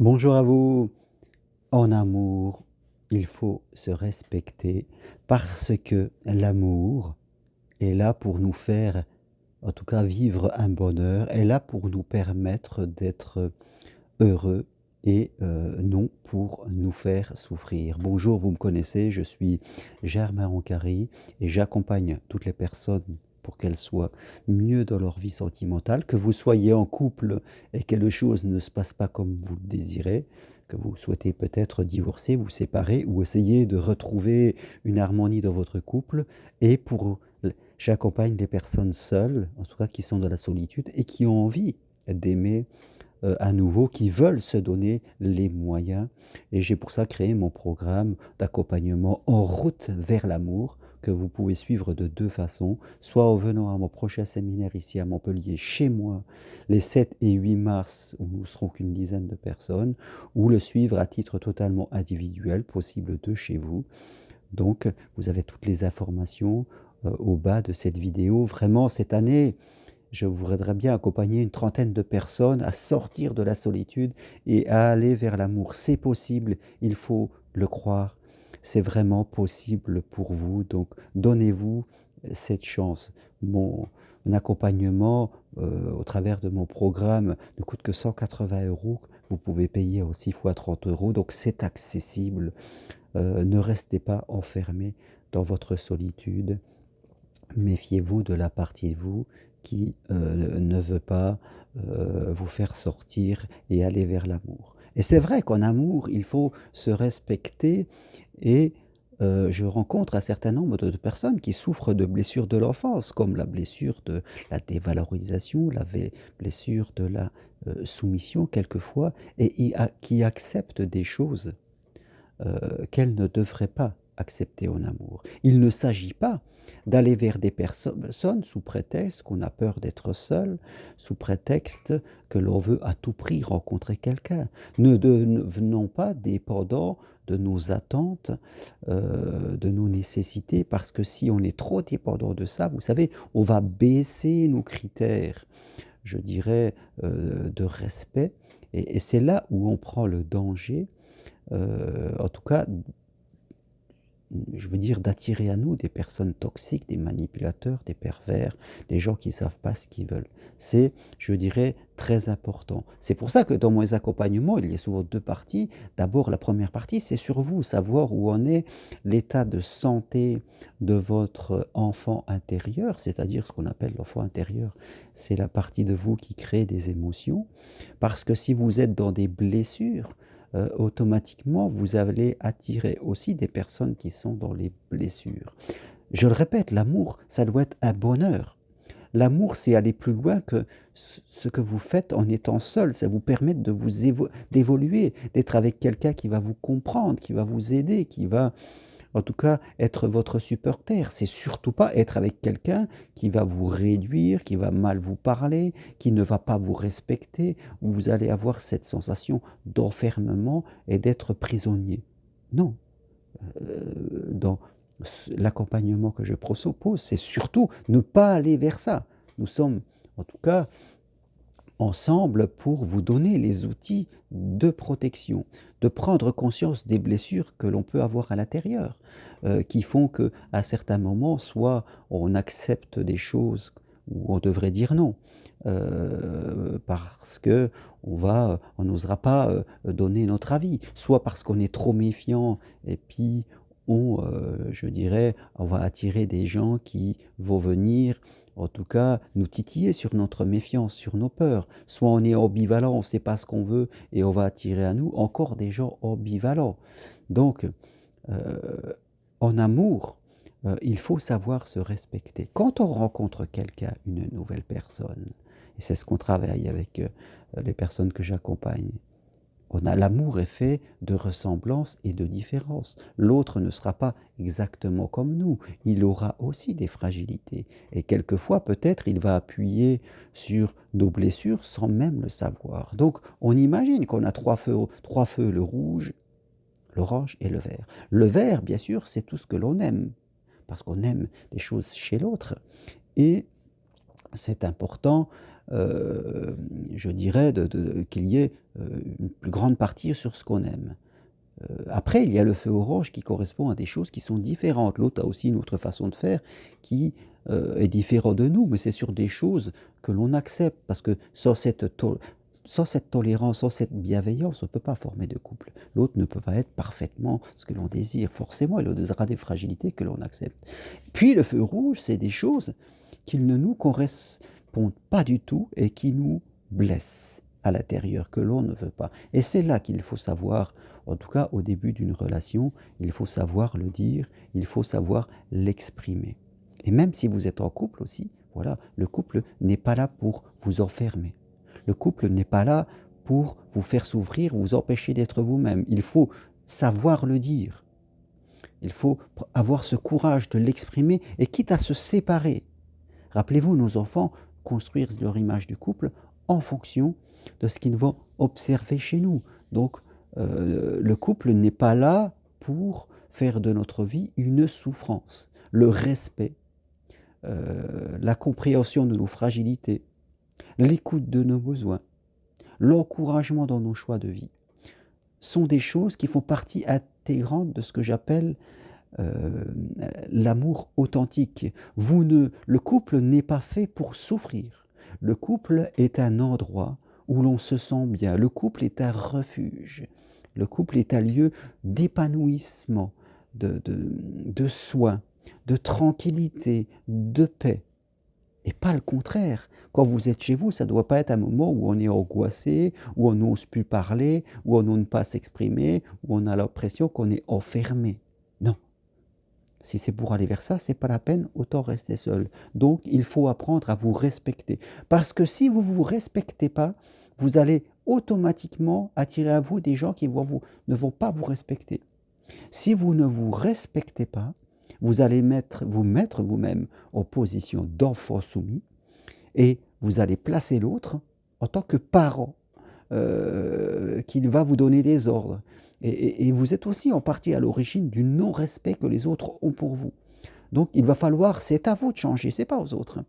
Bonjour à vous. En amour, il faut se respecter parce que l'amour est là pour nous faire, en tout cas, vivre un bonheur, est là pour nous permettre d'être heureux et non pour nous faire souffrir. Bonjour, vous me connaissez, je suis Germain Roncary et j'accompagne toutes les personnes pour qu'elles soient mieux dans leur vie sentimentale, que vous soyez en couple et que les choses ne se passent pas comme vous le désirez, que vous souhaitez peut-être divorcer, vous séparer ou essayer de retrouver une harmonie dans votre couple. Et j'accompagne les personnes seules, en tout cas qui sont dans la solitude et qui ont envie d'aimer à nouveau, qui veulent se donner les moyens. Et j'ai pour ça créé mon programme d'accompagnement En route vers l'amour, que vous pouvez suivre de deux façons, soit en venant à mon prochain séminaire ici à Montpellier, chez moi, les 7 et 8 mars, où nous serons qu'une dizaine de personnes, ou le suivre à titre totalement individuel, possible de chez vous. Donc, vous avez toutes les informations au bas de cette vidéo. Vraiment, cette année, je voudrais bien accompagner une trentaine de personnes à sortir de la solitude et à aller vers l'amour. C'est possible, il faut le croire. C'est vraiment possible pour vous. Donc, donnez-vous cette chance. Mon accompagnement au travers de mon programme ne coûte que 180 euros. Vous pouvez payer aussi fois 30 euros. Donc, c'est accessible. Ne restez pas enfermé dans votre solitude. Méfiez-vous de la partie de vous qui ne veut pas vous faire sortir et aller vers l'amour. Et c'est vrai qu'en amour, il faut se respecter et je rencontre un certain nombre de personnes qui souffrent de blessures de l'enfance, comme la blessure de la dévalorisation, blessure de la soumission quelquefois, et qui acceptent des choses qu'elle ne devrait pas accepter en amour. Il ne s'agit pas d'aller vers des personnes sous prétexte qu'on a peur d'être seul, sous prétexte que l'on veut à tout prix rencontrer quelqu'un. Ne devenons pas dépendants de nos attentes, de nos nécessités, parce que si on est trop dépendant de ça, vous savez, on va baisser nos critères, je dirais, de respect, et c'est là où on prend le danger en tout cas, je veux dire, d'attirer à nous des personnes toxiques, des manipulateurs, des pervers, des gens qui ne savent pas ce qu'ils veulent. C'est, je dirais, très important. C'est pour ça que dans mes accompagnements, il y a souvent deux parties. D'abord, la première partie, c'est sur vous, savoir où en est l'état de santé de votre enfant intérieur, c'est-à-dire ce qu'on appelle l'enfant intérieur. C'est la partie de vous qui crée des émotions. Parce que si vous êtes dans des blessures, automatiquement, vous allez attirer aussi des personnes qui sont dans les blessures. Je le répète, l'amour, ça doit être un bonheur. L'amour, c'est aller plus loin que ce que vous faites en étant seul. Ça vous permet de d'évoluer, d'être avec quelqu'un qui va vous comprendre, qui va vous aider, qui va en tout cas être votre supporter. C'est surtout pas être avec quelqu'un qui va vous réduire, qui va mal vous parler, qui ne va pas vous respecter, où vous allez avoir cette sensation d'enfermement et d'être prisonnier. Non. Dans l'accompagnement que je propose, c'est surtout ne pas aller vers ça. Nous sommes, en tout cas, ensemble pour vous donner les outils de protection, de prendre conscience des blessures que l'on peut avoir à l'intérieur, qui font que à certains moments, soit on accepte des choses où on devrait dire non, parce que on n'osera pas donner notre avis, soit parce qu'on est trop méfiant et puis je dirais, on va attirer des gens qui vont venir en tout cas nous titiller sur notre méfiance, sur nos peurs. Soit on est ambivalent, on ne sait pas ce qu'on veut et on va attirer à nous encore des gens ambivalents. Donc, en amour, il faut savoir se respecter. Quand on rencontre quelqu'un, une nouvelle personne, et c'est ce qu'on travaille avec les personnes que j'accompagne, l'amour est fait de ressemblance et de différence. L'autre ne sera pas exactement comme nous. Il aura aussi des fragilités. Et quelquefois, peut-être, il va appuyer sur nos blessures sans même le savoir. Donc, on imagine qu'on a trois feux, le rouge, l'orange et le vert. Le vert, bien sûr, c'est tout ce que l'on aime, parce qu'on aime des choses chez l'autre. Et c'est important je dirais, qu'il y ait une plus grande partie sur ce qu'on aime. Après, il y a le feu orange qui correspond à des choses qui sont différentes. L'autre a aussi une autre façon de faire qui est différente de nous, mais c'est sur des choses que l'on accepte, parce que sans cette tolérance, sans cette bienveillance, on ne peut pas former de couple. L'autre ne peut pas être parfaitement ce que l'on désire. Forcément, il aura des fragilités que l'on accepte. Puis le feu rouge, c'est des choses qui ne nous correspondent pas du tout et qui nous blessent à l'intérieur, que l'on ne veut pas. Et c'est là qu'il faut savoir, en tout cas au début d'une relation, il faut savoir le dire, il faut savoir l'exprimer. Et même si vous êtes en couple aussi, voilà, le couple n'est pas là pour vous enfermer. Le couple n'est pas là pour vous faire souffrir, vous empêcher d'être vous-même. Il faut savoir le dire. Il faut avoir ce courage de l'exprimer et quitte à se séparer. Rappelez-vous, nos enfants construisent leur image du couple en fonction de ce qu'ils vont observer chez nous. Donc, le couple n'est pas là pour faire de notre vie une souffrance. Le respect, la compréhension de nos fragilités, l'écoute de nos besoins, l'encouragement dans nos choix de vie, sont des choses qui font partie intégrante de ce que j'appelle l'amour authentique. Le couple n'est pas fait pour souffrir. Le couple est un endroit où l'on se sent bien. Le couple est un refuge. Le couple est un lieu d'épanouissement, de soins, de tranquillité, de paix. Et pas le contraire. Quand vous êtes chez vous, ça ne doit pas être un moment où on est angoissé, où on n'ose plus parler, où on n'ose pas s'exprimer, où on a l'impression qu'on est enfermé. Non. Si c'est pour aller vers ça, c'est pas la peine, autant rester seul. Donc, il faut apprendre à vous respecter. Parce que si vous ne vous respectez pas, vous allez automatiquement attirer à vous des gens qui ne vont pas vous respecter. Si vous ne vous respectez pas, vous allez vous mettre vous-même en position d'enfant soumis et vous allez placer l'autre en tant que parent qu'il va vous donner des ordres. Et vous êtes aussi en partie à l'origine du non-respect que les autres ont pour vous. Donc il va falloir, c'est à vous de changer, c'est pas aux autres.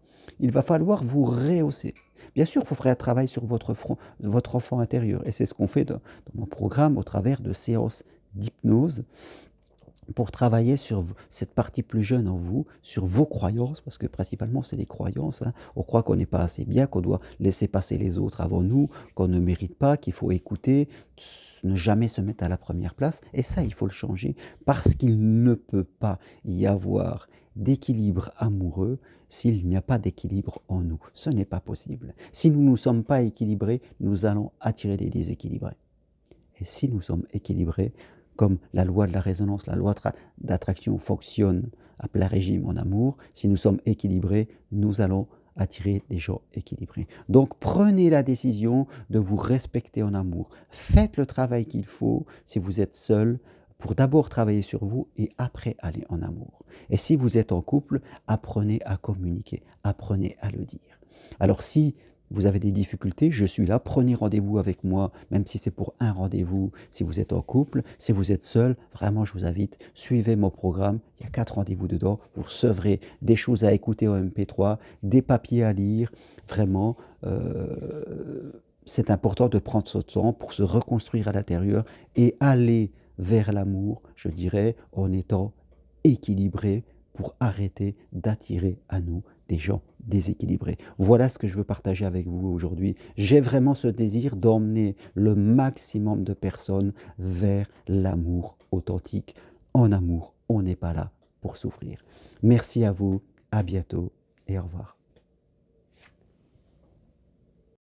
Il va falloir vous rehausser. Bien sûr, vous ferez un travail sur votre enfant intérieur. Et c'est ce qu'on fait dans mon programme au travers de séances d'hypnose pour travailler sur cette partie plus jeune en vous, sur vos croyances, parce que principalement c'est les croyances. On croit qu'on n'est pas assez bien, qu'on doit laisser passer les autres avant nous, qu'on ne mérite pas, qu'il faut écouter, ne jamais se mettre à la première place. Et ça, il faut le changer, parce qu'il ne peut pas y avoir d'équilibre amoureux s'il n'y a pas d'équilibre en nous. Ce n'est pas possible. Si nous ne sommes pas équilibrés, nous allons attirer des déséquilibrés. Et si nous sommes équilibrés, comme la loi de la résonance, la loi d'attraction fonctionne à plein régime en amour, si nous sommes équilibrés, nous allons attirer des gens équilibrés. Donc prenez la décision de vous respecter en amour. Faites le travail qu'il faut si vous êtes seul pour d'abord travailler sur vous et après aller en amour. Et si vous êtes en couple, apprenez à communiquer, apprenez à le dire. Alors si vous avez des difficultés, je suis là, prenez rendez-vous avec moi, même si c'est pour un rendez-vous, si vous êtes en couple, si vous êtes seul, vraiment je vous invite, suivez mon programme, il y a 4 rendez-vous dedans, vous recevrez des choses à écouter en MP3, des papiers à lire, vraiment, c'est important de prendre ce temps pour se reconstruire à l'intérieur et aller vers l'amour, je dirais, en étant équilibré pour arrêter d'attirer à nous des gens déséquilibrés. Voilà ce que je veux partager avec vous aujourd'hui. J'ai vraiment ce désir d'emmener le maximum de personnes vers l'amour authentique. En amour, on n'est pas là pour souffrir. Merci à vous, à bientôt et au revoir.